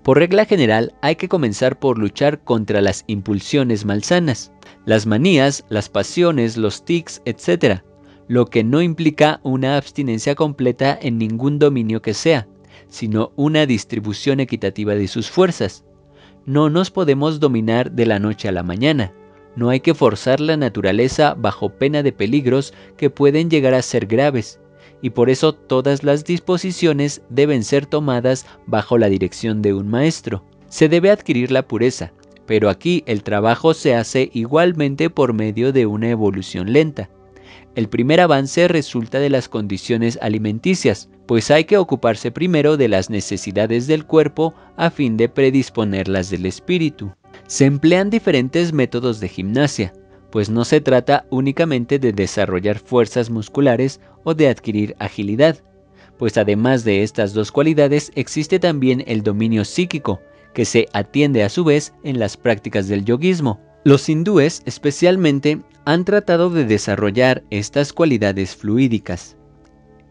Por regla general, hay que comenzar por luchar contra las impulsiones malsanas, las manías, las pasiones, los tics, etc., lo que no implica una abstinencia completa en ningún dominio que sea, sino una distribución equitativa de sus fuerzas. No nos podemos dominar de la noche a la mañana. No hay que forzar la naturaleza bajo pena de peligros que pueden llegar a ser graves, y por eso todas las disposiciones deben ser tomadas bajo la dirección de un maestro. Se debe adquirir la pureza, pero aquí el trabajo se hace igualmente por medio de una evolución lenta. El primer avance resulta de las condiciones alimenticias, pues hay que ocuparse primero de las necesidades del cuerpo a fin de predisponerlas del espíritu. Se emplean diferentes métodos de gimnasia, pues no se trata únicamente de desarrollar fuerzas musculares o de adquirir agilidad, pues además de estas dos cualidades existe también el dominio psíquico, que se atiende a su vez en las prácticas del yoguismo. Los hindúes especialmente han tratado de desarrollar estas cualidades fluídicas.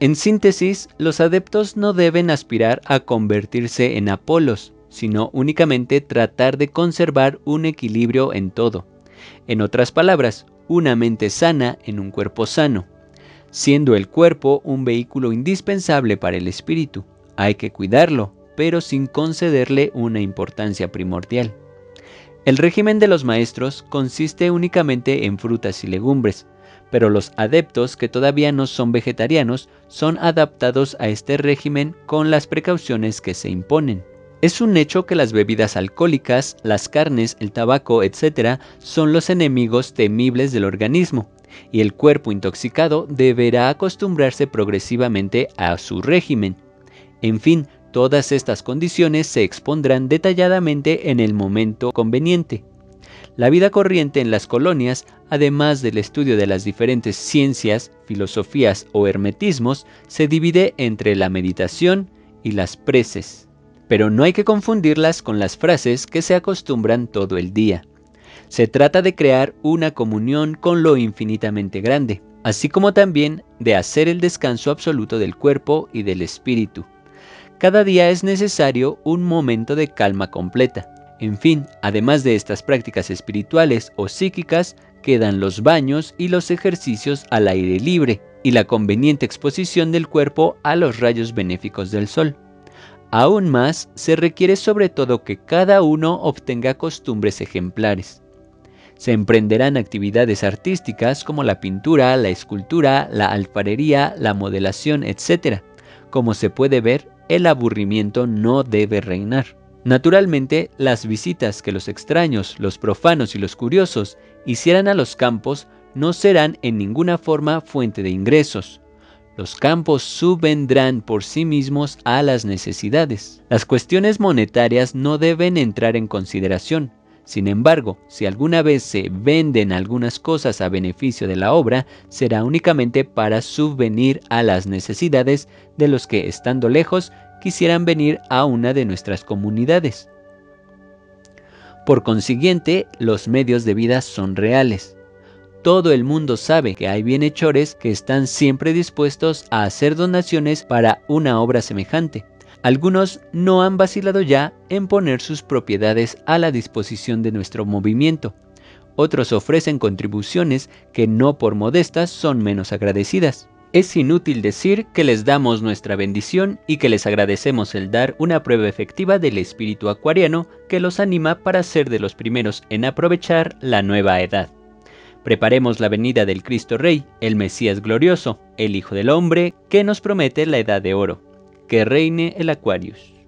En síntesis, los adeptos no deben aspirar a convertirse en Apolos, sino únicamente tratar de conservar un equilibrio en todo. En otras palabras, una mente sana en un cuerpo sano. Siendo el cuerpo un vehículo indispensable para el espíritu, hay que cuidarlo, pero sin concederle una importancia primordial. El régimen de los maestros consiste únicamente en frutas y legumbres, pero los adeptos que todavía no son vegetarianos son adaptados a este régimen con las precauciones que se imponen. Es un hecho que las bebidas alcohólicas, las carnes, el tabaco, etc. son los enemigos temibles del organismo, y el cuerpo intoxicado deberá acostumbrarse progresivamente a su régimen. En fin, todas estas condiciones se expondrán detalladamente en el momento conveniente. La vida corriente en las colonias, además del estudio de las diferentes ciencias, filosofías o hermetismos, se divide entre la meditación y las preces. Pero no hay que confundirlas con las frases que se acostumbran todo el día. Se trata de crear una comunión con lo infinitamente grande, así como también de hacer el descanso absoluto del cuerpo y del espíritu. Cada día es necesario un momento de calma completa. En fin, además de estas prácticas espirituales o psíquicas, quedan los baños y los ejercicios al aire libre y la conveniente exposición del cuerpo a los rayos benéficos del sol. Aún más, se requiere sobre todo que cada uno obtenga costumbres ejemplares. Se emprenderán actividades artísticas como la pintura, la escultura, la alfarería, la modelación, etc. Como se puede ver, el aburrimiento no debe reinar. Naturalmente, las visitas que los extraños, los profanos y los curiosos hicieran a los campos no serán en ninguna forma fuente de ingresos. Los campos subvendrán por sí mismos a las necesidades. Las cuestiones monetarias no deben entrar en consideración. Sin embargo, si alguna vez se venden algunas cosas a beneficio de la obra, será únicamente para subvenir a las necesidades de los que, estando lejos, quisieran venir a una de nuestras comunidades. Por consiguiente, los medios de vida son reales. Todo el mundo sabe que hay bienhechores que están siempre dispuestos a hacer donaciones para una obra semejante. Algunos no han vacilado ya en poner sus propiedades a la disposición de nuestro movimiento. Otros ofrecen contribuciones que no por modestas son menos agradecidas. Es inútil decir que les damos nuestra bendición y que les agradecemos el dar una prueba efectiva del espíritu acuariano que los anima para ser de los primeros en aprovechar la nueva edad. Preparemos la venida del Cristo Rey, el Mesías glorioso, el Hijo del Hombre, que nos promete la Edad de Oro. Que reine el Aquarius.